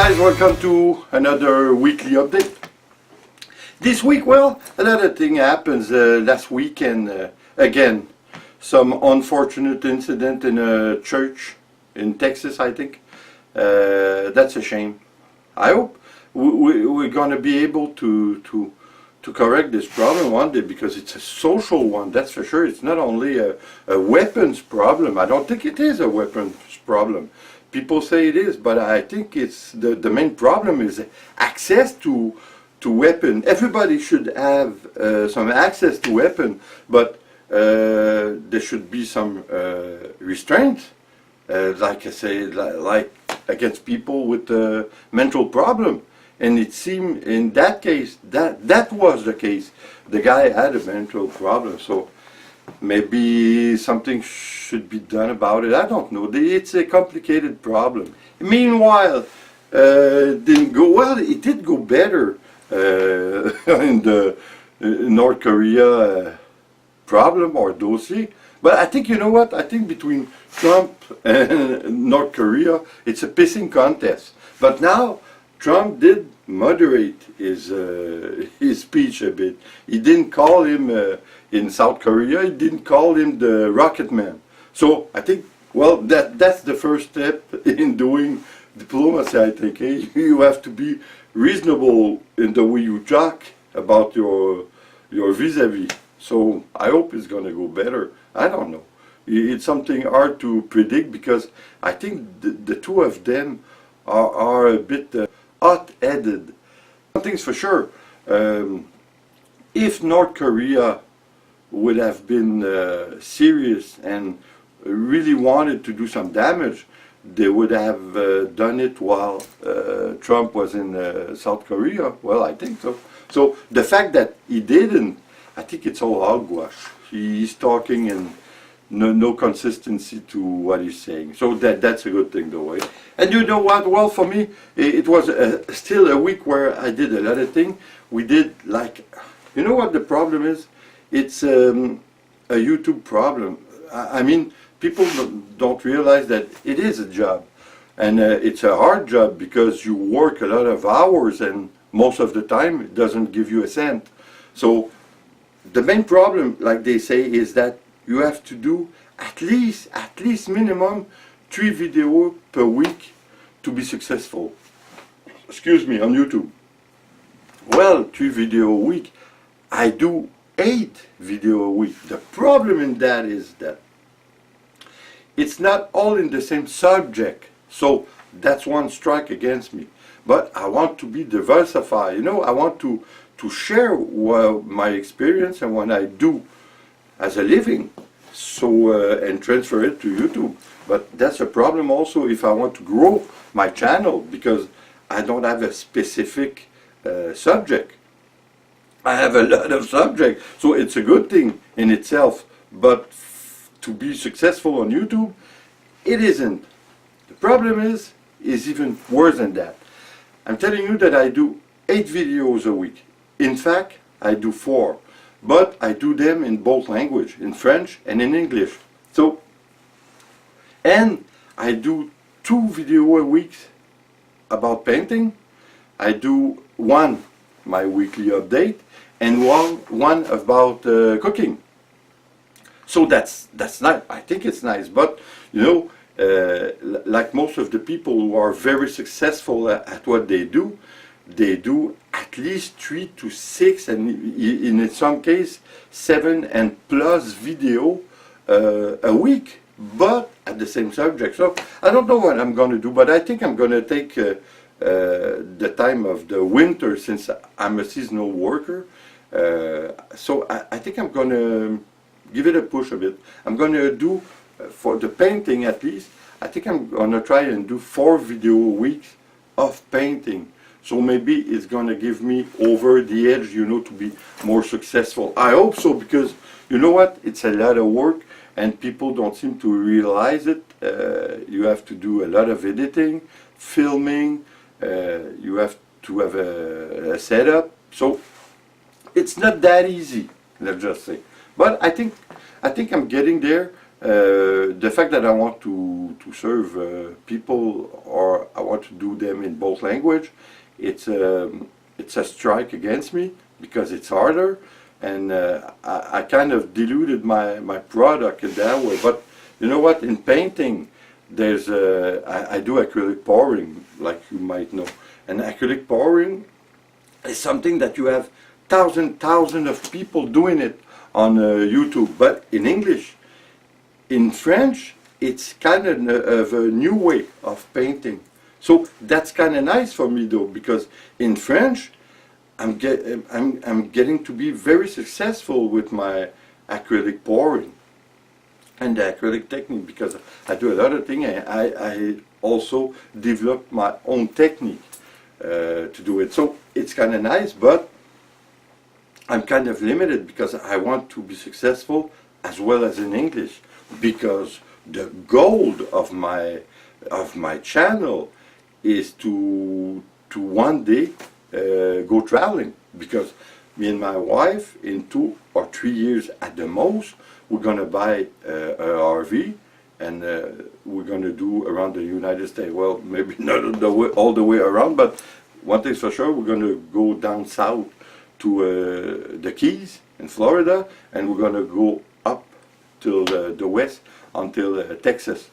guys, welcome to another weekly update. This week, well, another thing happens last weekend. Again, some unfortunate incident in a church in Texas, I think. That's a shame. I hope we're going to be able to correct this problem one day, because it's a social one, that's for sure. It's not only a weapons problem. I don't think it is a weapons problem. People say it is, but I think it's the main problem is access to weapon. Everybody should have some access to weapon, but there should be some restraint, like I say, like against people with a mental problem. And it seemed in that case that was the case. The guy had a mental problem, so maybe something should be done about it. I don't know. It's a complicated problem. Meanwhile, didn't go well. It did go better in the North Korea problem or dossier. But I think, you know what? I think between Trump and North Korea, it's a pissing contest. But now Trump did moderate his speech a bit. He didn't call him in South Korea. He didn't call him the Rocket Man. So I think, well, that's the first step in doing diplomacy. I think you have to be reasonable in the way you talk about your vis-a-vis. So I hope it's going to go better. I don't know. It's something hard to predict, because I think the two of them are a bit hot-headed. One thing's for sure, if North Korea would have been serious and really wanted to do some damage, they would have done it while Trump was in South Korea. Well, I think so. So the fact that he didn't, I think it's all hogwash. He's talking and no consistency to what he's saying. So that's a good thing, though. Eh? And you know what? Well, for me, it was still a week where I did a lot of things. We did, like, you know what the problem is? It's a YouTube problem. I mean, people don't realize that it is a job. And it's a hard job, because you work a lot of hours, and most of the time it doesn't give you a cent. So the main problem, like they say, is that you have to do at least minimum 3 videos per week to be successful. Excuse me, on YouTube. Well, 3 videos a week. I do 8 videos a week. The problem in that is that it's not all in the same subject. So that's one strike against me. But I want to be diversified. You know, I want to share my experience and what I do as a living, so and transfer it to YouTube. But that's a problem also if I want to grow my channel, because I don't have a specific subject. I have a lot of subjects, so it's a good thing in itself. But to be successful on YouTube, it isn't. The problem is even worse than that. I'm telling you that I do 8 videos a week. In fact, I do 4. But I do them in both languages, in French and in English. So, and I do 2 videos a week about painting. I do one, my weekly update, and one about cooking. So that's nice. I think it's nice. But you know, like most of the people who are very successful at what they do at least 3 to 6, and in some case 7 and plus video a week, but at the same subject. So I don't know what I'm going to do, but I think I'm going to take the time of the winter, since I'm a seasonal worker. So I think I'm going to give it a push a bit. I'm going to do, for the painting at least, I think I'm going to try and do 4 video weeks of painting. So maybe it's going to give me over the edge, you know, to be more successful. I hope so, because you know what? It's a lot of work, and people don't seem to realize it. You have to do a lot of editing, filming. You have to have a setup. So it's not that easy, let's just say. But I think I'm getting there. the fact that I want to serve people, or I want to do them in both language, it's a strike against me because it's harder, and I kind of diluted my product in that way. But you know what? In painting, there's I do acrylic pouring, like you might know, and acrylic pouring is something that you have thousands of people doing it on YouTube, but in English. In French, it's kind of a new way of painting. So that's kind of nice for me though, because in French, I'm getting to be very successful with my acrylic pouring and the acrylic technique, because I do a lot of things. I also developed my own technique to do it. So it's kind of nice, but I'm kind of limited because I want to be successful as well as in English, because the goal of my channel is to one day go traveling, because me and my wife, in 2 or 3 years at the most, we're gonna buy a RV, and we're gonna do around the United States. Well, maybe not all the way around, but one thing's for sure, we're gonna go down south to the Keys in Florida, and we're gonna go up till the west until Texas.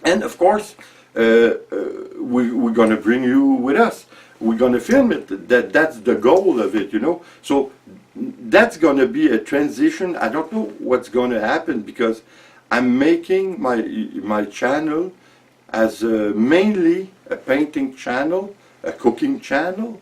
And of course, we're gonna bring you with us. We're gonna film it. That's the goal of it, you know. So that's gonna be a transition. I don't know what's gonna happen, because I'm making my channel as mainly a painting channel, a cooking channel.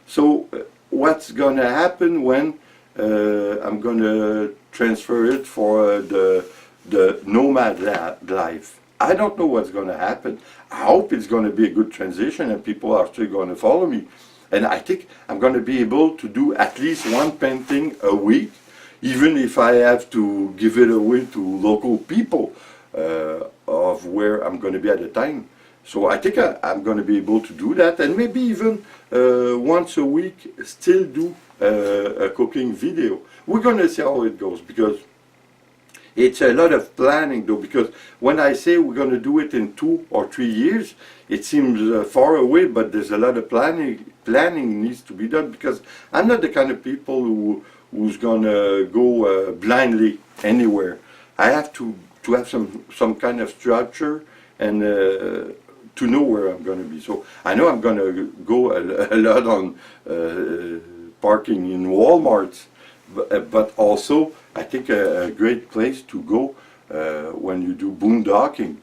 So what's gonna happen when I'm gonna transfer it for the nomad life? I don't know what's going to happen. I hope it's going to be a good transition and people are still going to follow me. And I think I'm going to be able to do at least one painting a week, even if I have to give it away to local people of where I'm going to be at the time. So I think I'm going to be able to do that, and maybe even once a week still do a cooking video. We're going to see how it goes, because it's a lot of planning though, because when I say we're going to do it in 2 or 3 years, it seems far away, but there's a lot of planning needs to be done, because I'm not the kind of people who's going to go blindly anywhere. I have to have some kind of structure and to know where I'm going to be. So I know I'm going to go a lot on parking in Walmarts, but also I think a great place to go when you do boondocking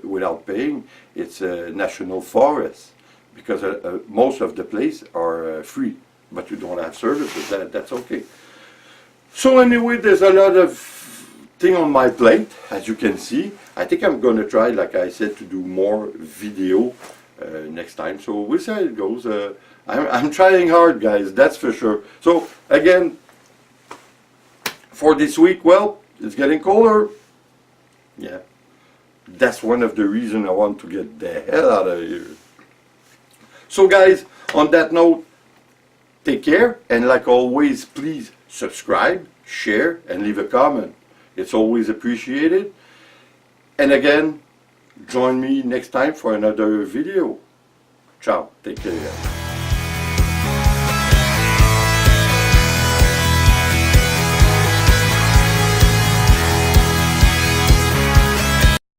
without paying, it's a national forest, because most of the places are free, but you don't have services. That's okay. So anyway, there's a lot of thing on my plate, as you can see. I think I'm going to try, like I said, to do more video next time. So we'll see how it goes. I'm trying hard, guys, that's for sure. So again, for this week, well, it's getting colder. Yeah, that's one of the reasons I want to get the hell out of here. So guys, on that note, take care, and like always, please subscribe, share, and leave a comment. It's always appreciated. And again, join me next time for another video. Ciao, take care.